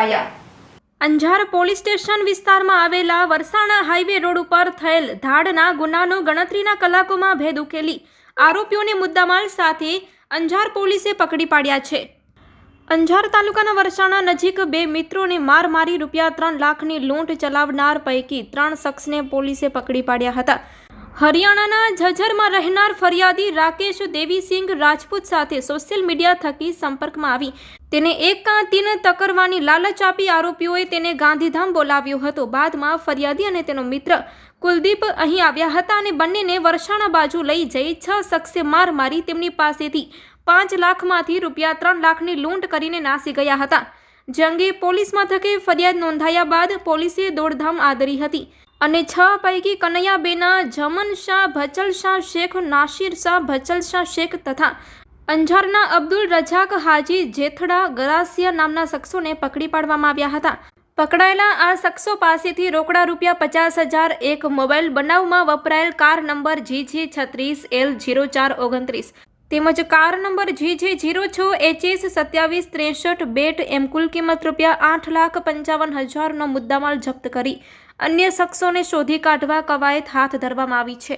ઝડપાયા। Anjar police station વિસ્તારમાં આવેલા વરસાણા હાઈવે રોડ ઉપર થયેલ ધાડના ગુનાનો ગણતરીના કલાકોમાં ભેદ ઉકેલી આરોપીઓને મુદ્દામાલ સાથે અંજાર પોલીસે પકડી પાડ્યા છે। અંજાર તાલુકાના વરસાણા નજીક બે મિત્રોને માર મારી ₹3 લાખની લૂંટ ચલાવનાર પૈકી 3 શખ્સને પોલીસે પકડી પાડ્યા હતા। હરિયાણાના ઝજરમાં રહેનાર ફરિયાદી રાકેશ દેવીસિંહ રાજપૂત સાથે સોશિયલ મીડિયા થકી સંપર્કમાં આવી તેને એક કાંતીને તકરવાની લાલચ આપી આરોપીઓએ તેને ગાંધીધામ બોલાવ્યો હતો। બાદમાં ફરિયાદી અને તેનો મિત્ર કુલદીપ અહીં આવ્યા હતા અને બંનેને વરસાણા બાજુ લઈ જઈ 6 શખ્સે માર મારી તેમની પાસેથી 5 લાખમાંથી ₹3 લાખની લૂંટ કરીને નાસી ગયા હતા। જે અંગે પોલીસ મથકે ફરિયાદ નોંધાયા બાદ પોલીસે દોડધામ આદરી હતી અને 6 પૈકી કનૈયાબેના જમન શાહ, ભચલ શાહ શેખ, નાસિર શાહ, ભચલ શાહ શેખ તથા અંજારના અબ્દુલ રજાક હાજી જેથડા ગરાસિયા નામના શખ્સોને પકડી પાડવામાં આવ્યા હતા। પકડાયેલા આ શખ્સો પાસેથી રોકડા ₹50,000, એક મોબાઈલ બનાવમાં વપરાયેલ કાર નંબર GG36L0429 તેમજ કાર નંબર GG06HS2763 બેટ એમ કુલ કિંમત ₹8,55,000નો મુદ્દામાલ જપ્ત કરી અન્ય શખ્સોને શોધી કાઢવા કવાયત હાથ ધરવામાં આવી છે।